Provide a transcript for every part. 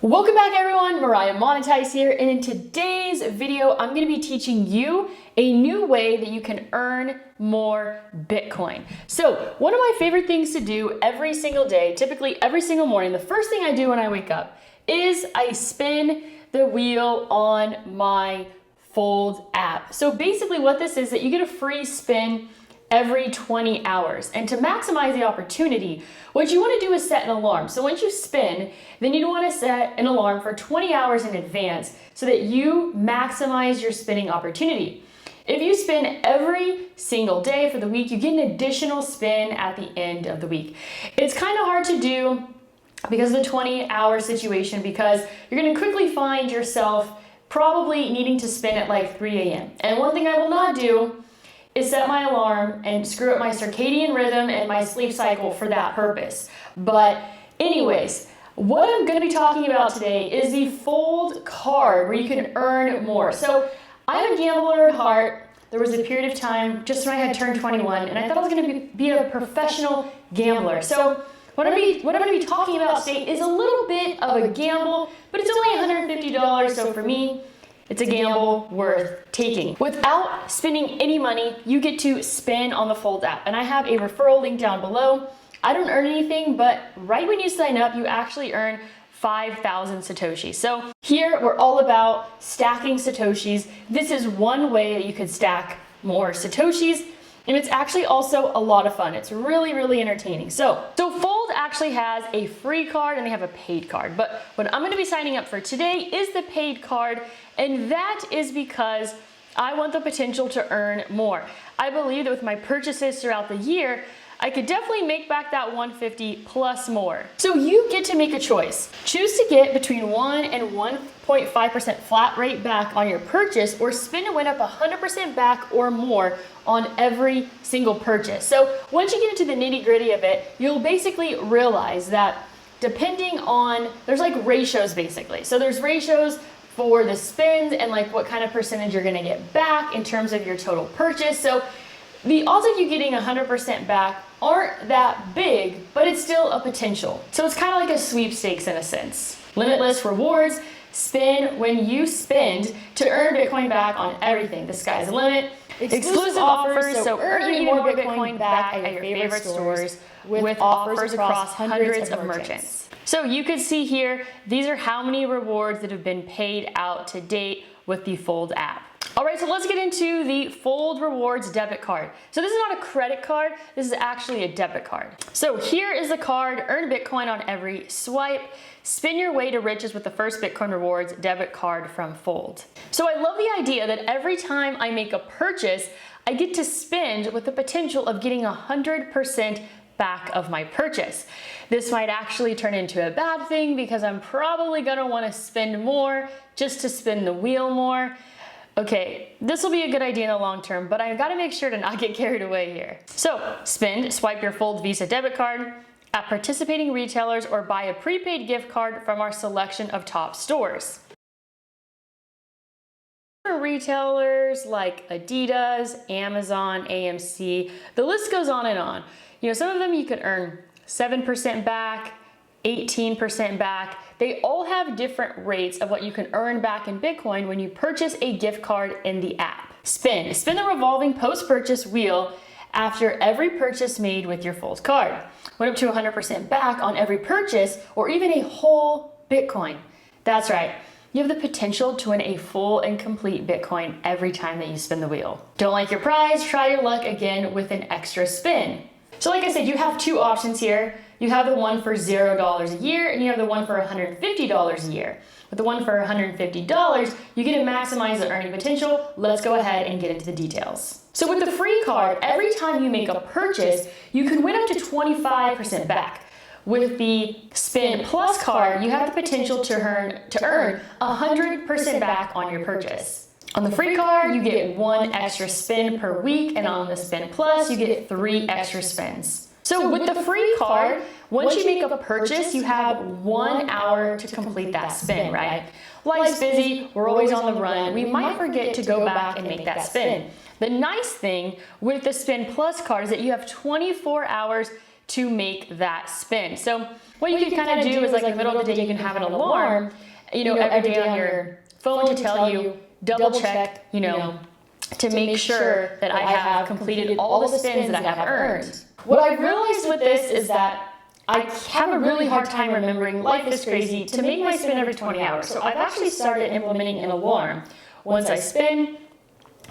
Welcome back everyone, Mariah Monetize here, and in today's video I'm going to be teaching you a new way that you can earn more Bitcoin. So one of my favorite things to do every single day, typically every single morning, the first thing I do when I wake up is I spin the wheel on my Fold app. So basically what this is that you get a free spin every 20 hours. And to maximize the opportunity, what you want to do is set an alarm. So once you spin, then you want to set an alarm for 20 hours in advance so that you maximize your spinning opportunity. If you spin every single day for the week, you get an additional spin at the end of the week. It's kind of hard to do because of the 20-hour situation, because you're going to quickly find yourself probably needing to spin at like 3 a.m. And one thing I will not do is set my alarm and screw up my circadian rhythm and my sleep cycle for that purpose. But anyways, what I'm going to be talking about today is the Fold card where you can earn more. So I'm a gambler at heart. There was a period of time just when I had turned 21 and I thought I was going to be a professional gambler. So what I'm going to be talking about today is a little bit of a gamble, but it's only $150, so for me, it's a gamble worth taking. Without spending any money, you get to spin on the Fold app. And I have a referral link down below. I don't earn anything, but right when you sign up, you actually earn 5,000 Satoshis. So here we're all about stacking Satoshis. This is one way that you could stack more Satoshis. And it's actually also a lot of fun. It's really, really entertaining. So Fold actually has a free card and they have a paid card. But what I'm going to be signing up for today is the paid card. And that is because I want the potential to earn more. I believe that with my purchases throughout the year, I could definitely make back that 150 plus more. So you get to make a choice. Choose to get between 1 and 1.5% flat rate back on your purchase, or spin to win up 100% back or more on every single purchase. So once you get into the nitty gritty of it, you'll basically realize that depending on, there's like ratios basically. So there's ratios for the spins and like what kind of percentage you're gonna get back in terms of your total purchase. So the odds of you getting 100% back aren't that big, but it's still a potential. So it's kind of like a sweepstakes in a sense. Limitless rewards, spin when you spend to earn Bitcoin back on everything. The sky's the limit. Exclusive offers, so earn even more Bitcoin back at your favorite stores with offers across hundreds of merchants. So you could see here, these are how many rewards that have been paid out to date with the Fold app. All right, so let's get into the Fold Rewards debit card. So this is not a credit card, this is actually a debit card. So here is the card, earn Bitcoin on every swipe, spin your way to riches with the first Bitcoin Rewards debit card from Fold. So I love the idea that every time I make a purchase, I get to spend with the potential of getting 100% back of my purchase. This might actually turn into a bad thing because I'm probably gonna wanna spend more just to spin the wheel more. Okay, this will be a good idea in the long term, but I've got to make sure to not get carried away here. So swipe your Fold Visa debit card at participating retailers or buy a prepaid gift card from our selection of top stores. Retailers like Adidas, Amazon, AMC, the list goes on and on. You know, some of them you could earn 7% back, 18% back. They all have different rates of what you can earn back in Bitcoin when you purchase a gift card in the app. Spin the revolving post-purchase wheel after every purchase made with your Fold card. Went up to 100% back on every purchase or even a whole Bitcoin. That's right. You have the potential to win a full and complete Bitcoin every time that you spin the wheel. Don't like your prize? Try your luck again with an extra spin. So like I said, you have two options here. You have the one for $0 a year and you have the one for $150 a year. With the one for $150, you get to maximize the earning potential. Let's go ahead and get into the details. So with the free card, every time you make a purchase, you can win up to 25% back. With the Spin Plus card, you have the potential to earn 100% back on your purchase. On the free card, you get 1 extra spin per week, and on the Spin Plus, you get 3 extra spins. So with the free card, once you make a purchase, you have 1 hour to complete that spin, right? Life's busy, we're always on the run, we might forget to go back and make that spin. The nice thing with the Spin Plus card is that you have 24 hours to make that spin. So what you can kind of do is like in the middle of the day, you can have an alarm, every day on your phone to tell you, double check, to make sure that I have completed all the spins that I have earned. What I've realized with this is that I have a really hard time remembering, life is crazy, to make my spin every 20 hours. So I've actually started implementing an alarm. Once I spin,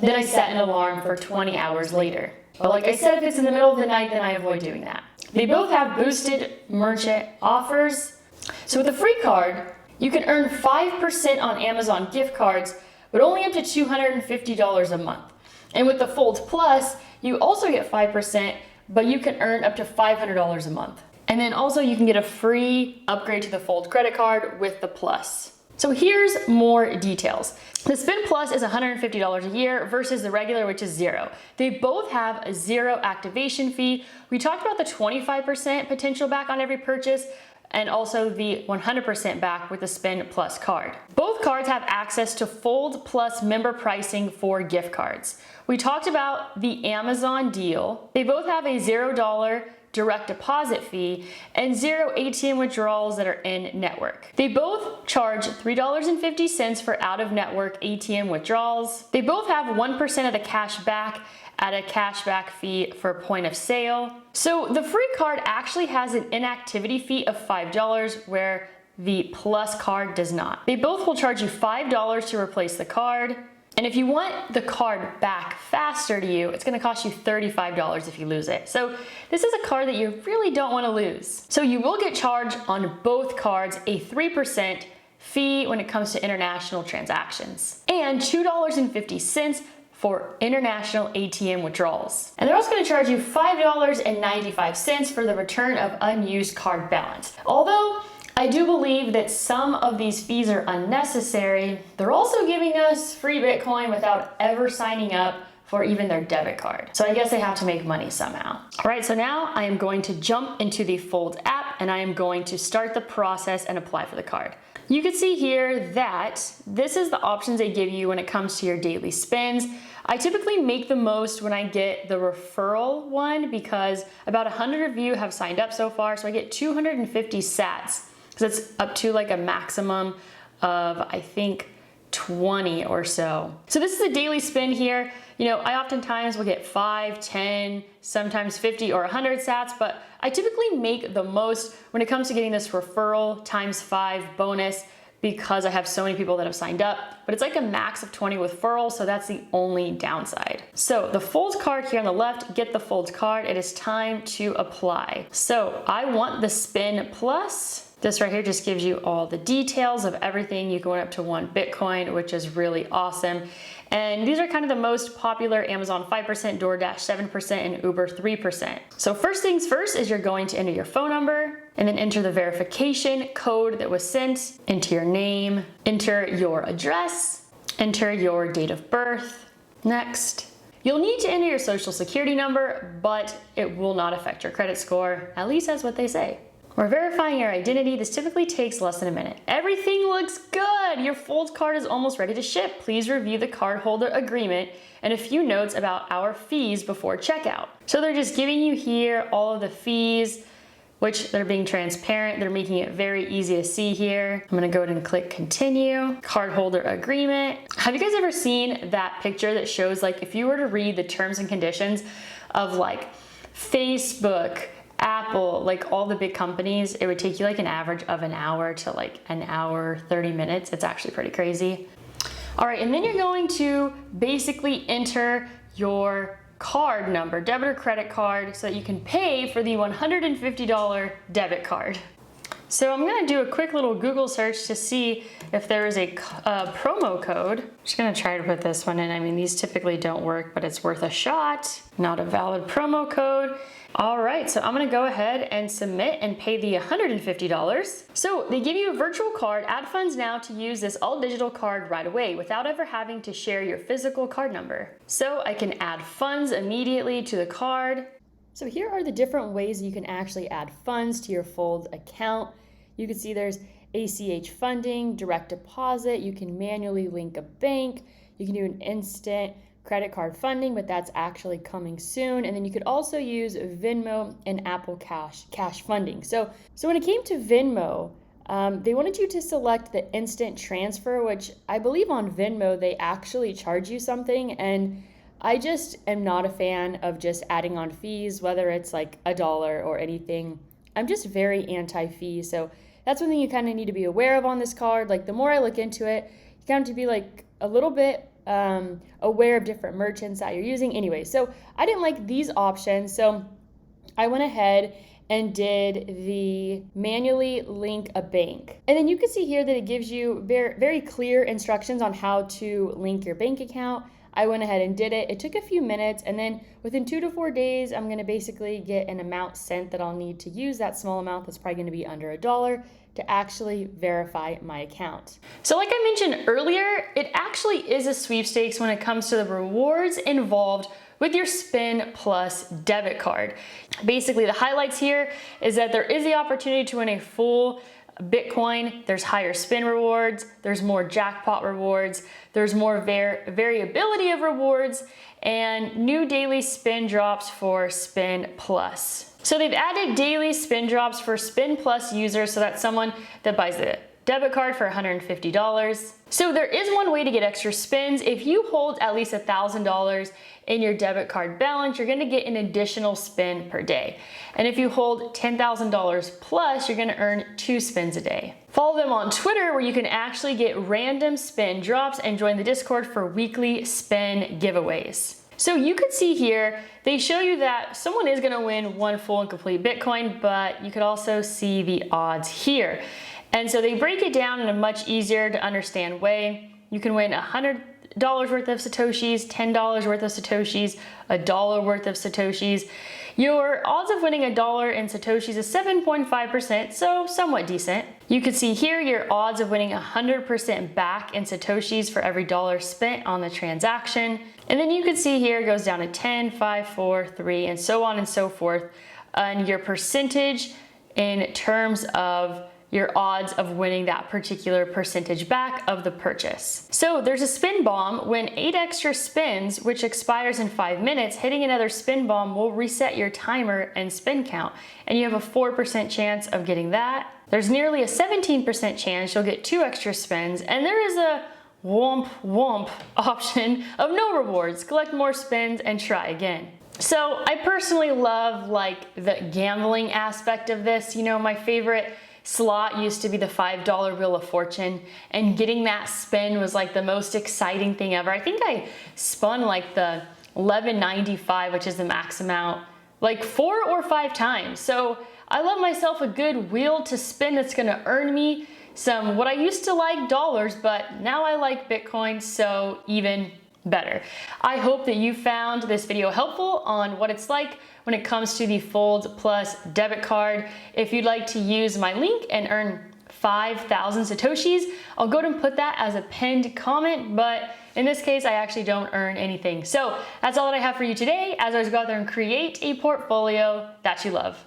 then I set an alarm for 20 hours later. But like I said, if it's in the middle of the night, then I avoid doing that. They both have boosted merchant offers. So with a free card, you can earn 5% on Amazon gift cards, but only up to $250 a month. And with the Fold Plus, you also get 5%, but you can earn up to $500 a month. And then also you can get a free upgrade to the Fold credit card with the Plus. So here's more details. The Spin Plus is $150 a year versus the regular, which is $0. They both have a $0 activation fee. We talked about the 25% potential back on every purchase, and also the 100% back with the Spin Plus card. Both cards have access to Fold Plus member pricing for gift cards. We talked about the Amazon deal. They both have a $0 direct deposit fee and $0 ATM withdrawals that are in network. They both charge $3.50 for out-of-network ATM withdrawals. They both have 1% of the cash back at a cashback fee for point of sale. So the free card actually has an inactivity fee of $5, where the Plus card does not. They both will charge you $5 to replace the card. And if you want the card back faster to you, it's gonna cost you $35 if you lose it. So this is a card that you really don't wanna lose. So you will get charged on both cards a 3% fee when it comes to international transactions, and $2.50 for international ATM withdrawals. And they're also gonna charge you $5.95 for the return of unused card balance. Although I do believe that some of these fees are unnecessary, they're also giving us free Bitcoin without ever signing up for even their debit card. So I guess they have to make money somehow. All right, so now I am going to jump into the Fold app and I am going to start the process and apply for the card. You can see here that this is the options they give you when it comes to your daily spins. I typically make the most when I get the referral one because about 100 of you have signed up so far, so I get 250 sats. Because it's up to like a maximum of, I think, 20 or so. So this is a daily spin here. I oftentimes will get 5, 10, sometimes 50 or 100 sats, but I typically make the most when it comes to getting this referral times 5 bonus because I have so many people that have signed up, but it's like a max of 20 referrals, so that's the only downside. So the Fold card here on the left, get the Fold card. It is time to apply. So I want the Spin Plus. This right here just gives you all the details of everything. You go up to 1 Bitcoin, which is really awesome. And these are kind of the most popular: Amazon 5%, DoorDash 7%, and Uber 3%. So first things first is you're going to enter your phone number and then enter the verification code that was sent, enter your name, enter your address, enter your date of birth. Next. You'll need to enter your social security number, but it will not affect your credit score. At least that's what they say. We're verifying your identity. This typically takes less than a minute. Everything looks good. Your Fold card is almost ready to ship. Please review the cardholder agreement and a few notes about our fees before checkout. So they're just giving you here all of the fees, which they're being transparent. They're making it very easy to see here. I'm gonna go ahead and click continue. Cardholder agreement. Have you guys ever seen that picture that shows, like, if you were to read the terms and conditions of like Facebook, Apple, like all the big companies, it would take you like an average of an hour to like an hour, 30 minutes. It's actually pretty crazy. All right, and then you're going to basically enter your card number, debit or credit card, so that you can pay for the $150 debit card. So I'm gonna do a quick little Google search to see if there is a promo code. I'm just gonna try to put this one in. I mean, these typically don't work, but it's worth a shot. Not a valid promo code. All right, so I'm gonna go ahead and submit and pay the $150. So they give you a virtual card. Add funds now to use this all digital card right away without ever having to share your physical card number. So I can add funds immediately to the card. So here are the different ways you can actually add funds to your Fold account. You can see there's ACH funding, direct deposit. You can manually link a bank. You can do an instant credit card funding, but that's actually coming soon. And then you could also use Venmo and Apple Cash funding. So when it came to Venmo, they wanted you to select the instant transfer, which I believe on Venmo, they actually charge you something. And I just am not a fan of just adding on fees, whether it's like $1 or anything. I'm just very anti-fee. So that's one thing you kind of need to be aware of on this card. Like the more I look into it, you kind of have to be like a little bit aware of different merchants that you're using. Anyway, so I didn't like these options. So I went ahead and did the manually link a bank. And then you can see here that it gives you very, very clear instructions on how to link your bank account. I went ahead and did it. It took a few minutes, and then within 2 to 4 days, I'm gonna basically get an amount sent that I'll need to use, that small amount that's probably gonna be under $1, to actually verify my account. So like I mentioned earlier, it actually is a sweepstakes when it comes to the rewards involved with your Spin Plus debit card. Basically, the highlights here is that there is the opportunity to win a full Bitcoin, there's higher spin rewards, there's more jackpot rewards, there's more variability of rewards, and new daily spin drops for Spin Plus. So they've added daily spin drops for Spin Plus users, so that's someone that buys the debit card for $150. So there is one way to get extra spins. If you hold at least $1,000 in your debit card balance, you're gonna get an additional spin per day. And if you hold $10,000 plus, you're gonna earn 2 spins a day. Follow them on Twitter, where you can actually get random spin drops, and join the Discord for weekly spin giveaways. So you could see here, they show you that someone is gonna win one full and complete Bitcoin, but you could also see the odds here. And so they break it down in a much easier to understand way. You can win $100 worth of Satoshis, $10 worth of Satoshis, $1 worth of Satoshis. Your odds of winning $1 in Satoshis is 7.5%, so somewhat decent. You can see here your odds of winning 100% back in Satoshis for every $1 spent on the transaction. And then you can see here it goes down to 10, 5, 4, 3, and so on and so forth. And your percentage in terms of your odds of winning that particular percentage back of the purchase. So there's a spin bomb. When 8 extra spins, which expires in 5 minutes, hitting another spin bomb will reset your timer and spin count, and you have a 4% chance of getting that. There's nearly a 17% chance you'll get 2 extra spins, and there is a womp womp option of no rewards. Collect more spins and try again. So I personally love like the gambling aspect of this. You know, my favorite slot used to be the $5 Wheel of Fortune, and getting that spin was like the most exciting thing ever. I think I spun like the $11.95, which is the max amount, like 4 or 5 times. So I love myself a good wheel to spin that's gonna earn me some, what I used to like, dollars, but now I like Bitcoin, so even better. I hope that you found this video helpful on what it's like when it comes to the Fold Plus debit card. If you'd like to use my link and earn 5,000 Satoshis, I'll go ahead and put that as a pinned comment, but in this case, I actually don't earn anything. So that's all that I have for you today. As always, go out there and create a portfolio that you love.